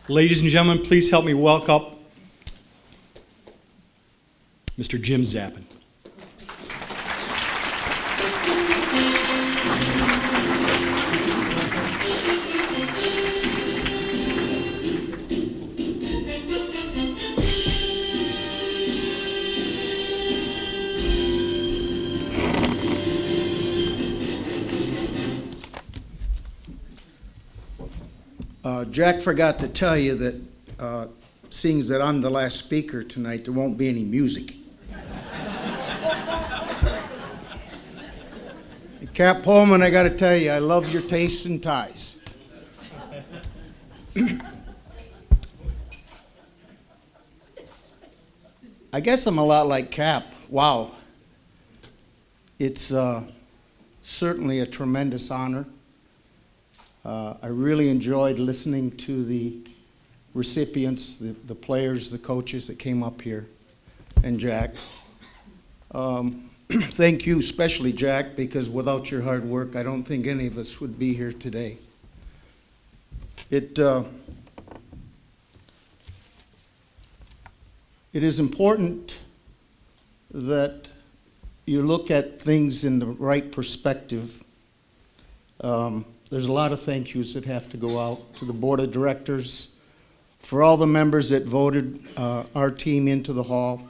Ladies and gentlemen, please help me welcome Mr. Jim Szappan. Jack forgot to tell you that, seeing that I'm the last speaker tonight, there won't be any music. Cap Pullman, I got to tell you, I love your taste in ties. I guess I'm a lot like Cap. Wow. It's certainly a tremendous honor. I really enjoyed listening to the recipients, the players, the coaches that came up here, and Jack. Thank you, especially Jack, because without your hard work, I don't think any of us would be here today. It is important that you look at things in the right perspective. There's a lot of thank yous that have to go out to the board of directors, for all the members that voted our team into the hall,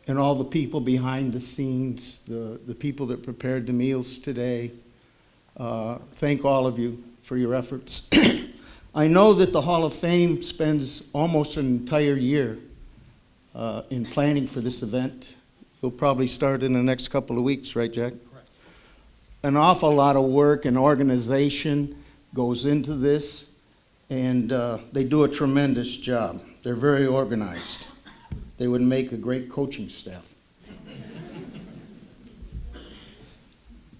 and all the people behind the scenes, the people that prepared the meals today. Thank all of you for your efforts. I know that the Hall of Fame spends almost an entire year in planning for this event. You'll probably start in the next couple of weeks, right, Jack? An awful lot of work and organization goes into this, and they do a tremendous job. They're very organized. They would make a great coaching staff.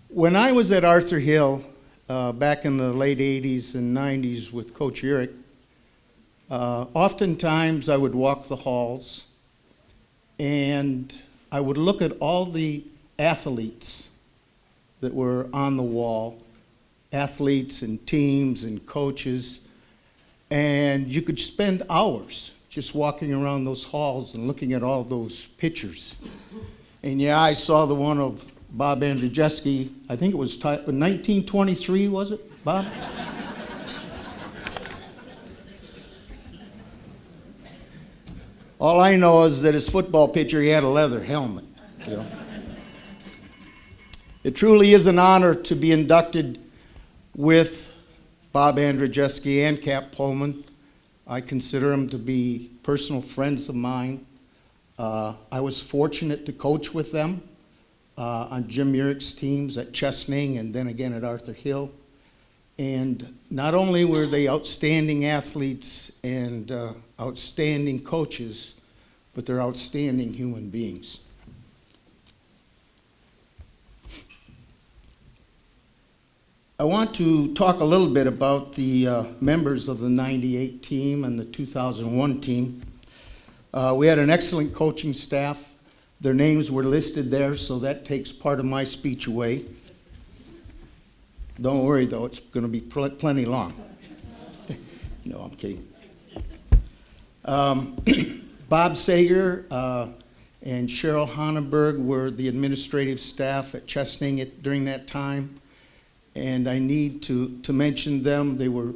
When I was at Arthur Hill back in the late 80s and 90s with Coach Eric, oftentimes I would walk the halls and I would look at all the athletes that were on the wall, athletes and teams and coaches, and you could spend hours just walking around those halls and looking at all those pictures. And yeah, I saw the one of Bob Andrzejewski, I think it was 1923, was it, Bob? All I know is that his football pitcher, he had a leather helmet, you know. It truly is an honor to be inducted with Bob Andrzejewski and Cap Pullman. I consider them to be personal friends of mine. I was fortunate to coach with them on Jim Urech's teams at Chesaning and then again at Arthur Hill. And not only were they outstanding athletes and outstanding coaches, but they're outstanding human beings. I want to talk a little bit about the members of the 98 team and the 2001 team. We had an excellent coaching staff. Their names were listed there, so that takes part of my speech away. Don't worry, though, it's going to be plenty long. No, I'm kidding. Bob Sager and Cheryl Honnenberg were the administrative staff at Chesaning during that time. And I need to mention them. They were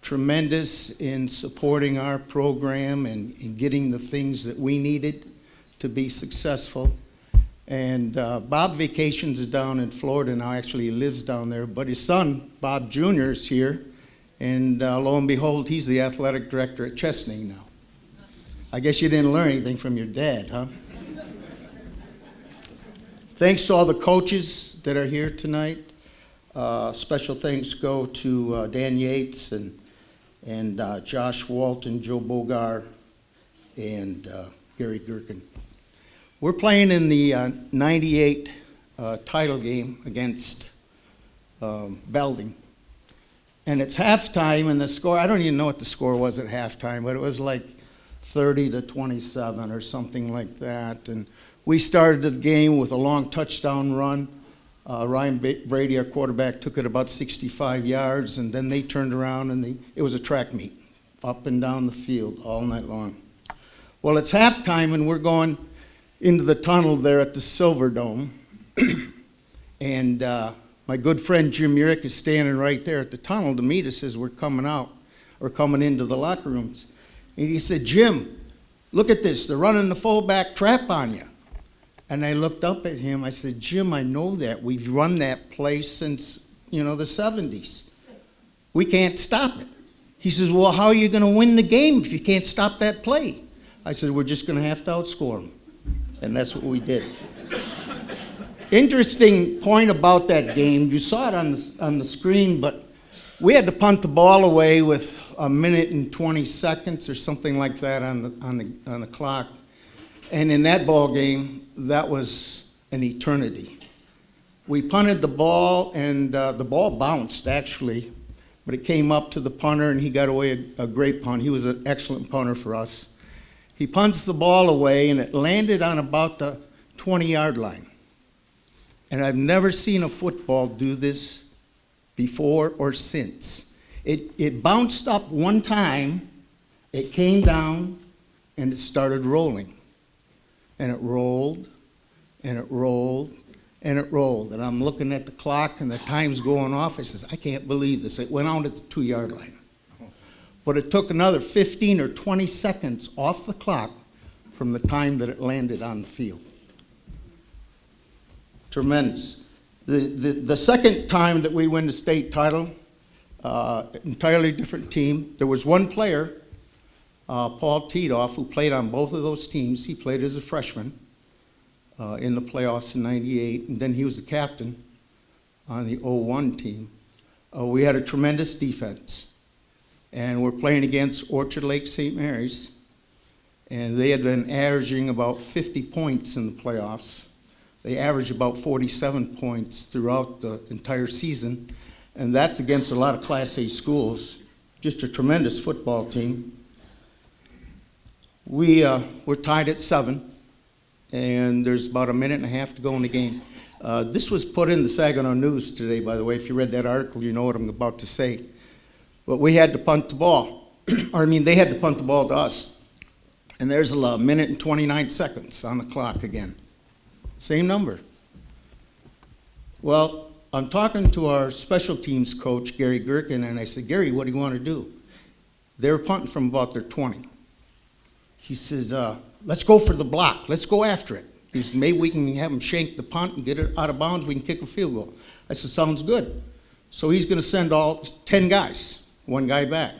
tremendous in supporting our program and in getting the things that we needed to be successful. And Bob vacations down in Florida now. Actually, he lives down there. But his son, Bob Jr., is here. And lo and behold, he's the athletic director at Chesaning now. I guess you didn't learn anything from your dad, huh? Thanks to all the coaches that are here tonight. Special thanks go to Dan Yates and Josh Walton, Joe Bogar, and Gary Gherkin. We're playing in the 98 title game against Belding. And it's halftime, and the score, I don't even know what the score was at halftime, but it was like 30-27 or something like that. And we started the game with a long touchdown run. Ryan Brady, our quarterback, took it about 65 yards, and then they turned around, and it was a track meet. up and down the field all night long. Well, it's halftime, and we're going into the tunnel there at the Silver Dome. And my good friend Jim Urick is standing right there at the tunnel to meet us as we're coming out, or coming into the locker rooms. And he said, "Jim, look at this. They're running the fullback trap on you." And I looked up at him. I said, "Jim, I know that. We've run that play since, the 70s. We can't stop it." He says, "Well, how are you going to win the game if you can't stop that play?" I said, "We're just going to have to outscore them." And that's what we did. Interesting point about that game, you saw it on the screen, but we had to punt the ball away with 1 minute and 20 seconds or something like that on the clock. And in that ball game, that was an eternity. We punted the ball, and the ball bounced, actually, but it came up to the punter, and he got away a great punt. He was an excellent punter for us. He punts the ball away, and it landed on about the 20-yard line. And I've never seen a football do this before or since. It bounced up one time, it came down, and it started rolling. And it rolled, and it rolled, and it rolled. And I'm looking at the clock, and the time's going off. I says, "I can't believe this." It went out at the 2-yard line. But it took another 15 or 20 seconds off the clock from the time that it landed on the field. Tremendous. The second time that we win the state title, entirely different team. There was one player, Paul Tiedoff, who played on both of those teams. He played as a freshman in the playoffs in '98, and then he was the captain on the '01 team. We had a tremendous defense, and we're playing against Orchard Lake St. Mary's, and they had been averaging about 50 points in the playoffs. They averaged about 47 points throughout the entire season, and that's against a lot of Class A schools. Just a tremendous football team. We're tied at 7, and there's about 1.5 minutes to go in the game. This was put in the Saginaw News today, by the way. If you read that article, you know what I'm about to say. But we had to punt the ball. They had to punt the ball to us. And there's a 1 minute and 29 seconds on the clock again. Same number. Well, I'm talking to our special teams coach, Gary Gherkin, and I said, "Gary, what do you want to do?" They were punting from about their 20. He says, "Let's go for the block. Let's go after it." He says, "Maybe we can have them shank the punt and get it out of bounds. We can kick a field goal." I said, "Sounds good." So he's going to send all 10 guys, 1 guy back.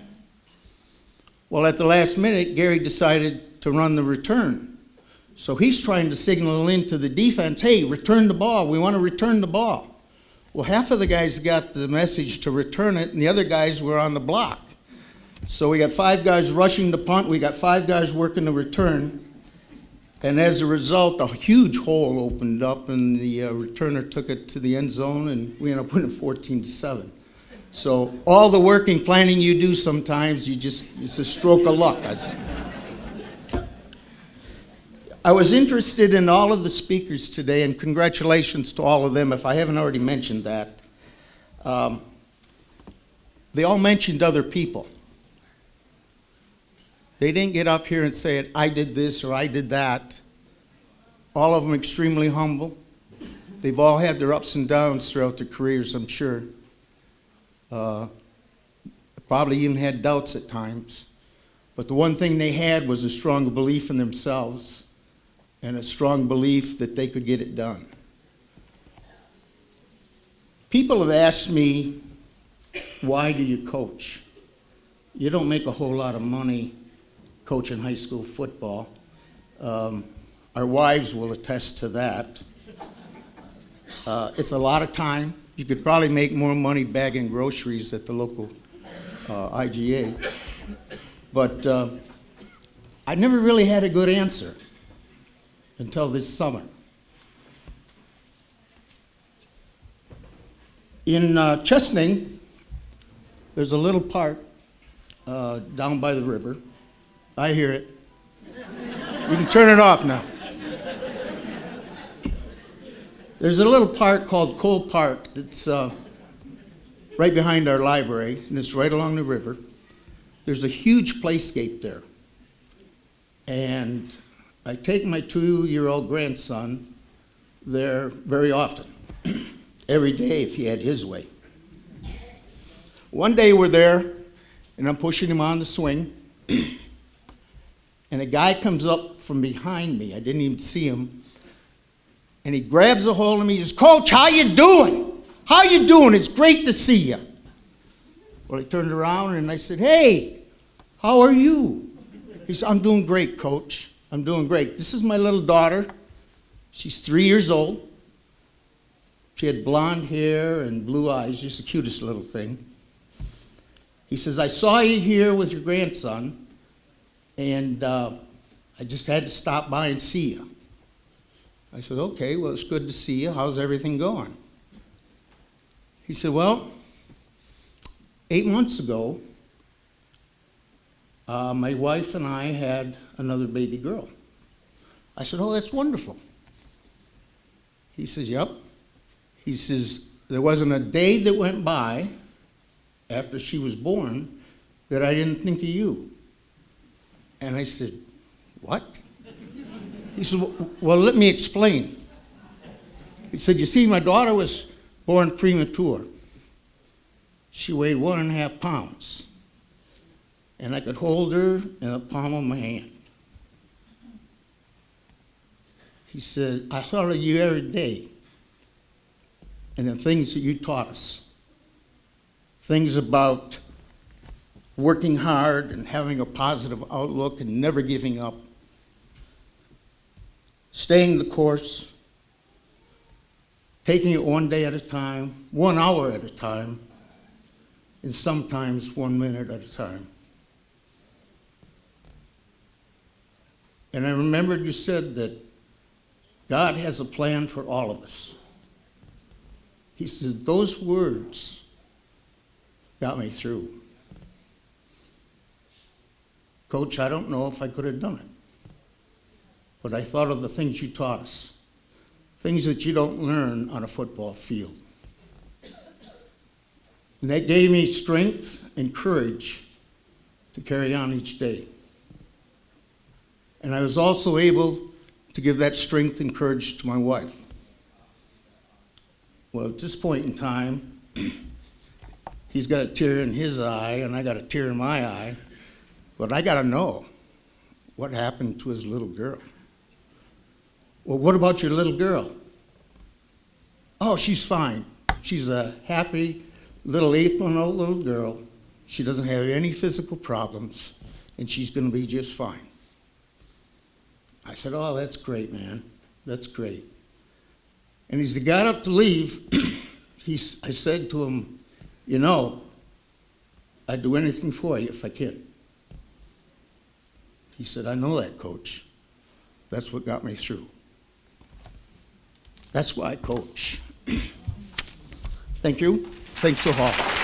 Well, at the last minute, Gary decided to run the return. So he's trying to signal into the defense, "Hey, return the ball. We want to return the ball." Well, half of the guys got the message to return it, and the other guys were on the block. So we got 5 guys rushing the punt. We got 5 guys working the return. And as a result, a huge hole opened up, and the returner took it to the end zone, and we ended up winning 14-7. So all the work and planning you do sometimes, it's a stroke of luck. I was interested in all of the speakers today, and congratulations to all of them, if I haven't already mentioned that. They all mentioned other people. They didn't get up here and say, "I did this" or "I did that." All of them extremely humble. They've all had their ups and downs throughout their careers, I'm sure. Probably even had doubts at times. But the one thing they had was a strong belief in themselves and a strong belief that they could get it done. People have asked me, "Why do you coach? You don't make a whole lot of money coaching high school football." Our wives will attest to that. It's a lot of time. You could probably make more money bagging groceries at the local IGA. But I never really had a good answer until this summer. In Chesaning, there's a little park down by the river. I hear it. You can turn it off now. There's a little park called Cole Park that's right behind our library, and it's right along the river. there's a huge playscape there. And I take my 2-year-old grandson there very often, every day if he had his way. One day we're there, and I'm pushing him on the swing, and a guy comes up from behind me. I didn't even see him. And he grabs a hold of me. He says, "Coach, how you doing? How you doing? It's great to see you." Well, I turned around and I said, "Hey, how are you?" He said, "I'm doing great, Coach. I'm doing great." This is my little daughter. She's 3 years old. She had blonde hair and blue eyes, just the cutest little thing. He says, "I saw you here with your grandson, and I just had to stop by and see you." I said, "Okay, well, it's good to see you. How's everything going?" He said, "Well, 8 months ago, my wife and I had another baby girl." I said, "Oh, that's wonderful." He says, "Yep." He says, "There wasn't a day that went by after she was born that I didn't think of you." And I said, "What?" He said, "Well, let me explain." He said, "You see, my daughter was born premature. She weighed 1.5 pounds. And I could hold her in the palm of my hand." He said, "I thought of you every day and the things that you taught us. Things about working hard and having a positive outlook and never giving up. Staying the course, taking it one day at a time, 1 hour at a time, and sometimes 1 minute at a time." And I remembered you said that God has a plan for all of us. He said, those words got me through. Coach, I don't know if I could have done it, but I thought of the things you taught us, things that you don't learn on a football field. And that gave me strength and courage to carry on each day. And I was also able to give that strength and courage to my wife. Well, at this point in time, he's got a tear in his eye, and I got a tear in my eye, but I got to know what happened to his little girl. "Well, what about your little girl?" "Oh, she's fine. She's a happy little 8-month-old little girl. She doesn't have any physical problems, and she's going to be just fine." I said, "Oh, that's great, man. That's great." And as he got up to leave, I said to him, "You know, I'd do anything for you if I can." He said, "I know that, Coach. That's what got me through." That's why I coach. Thank you. Thanks so much.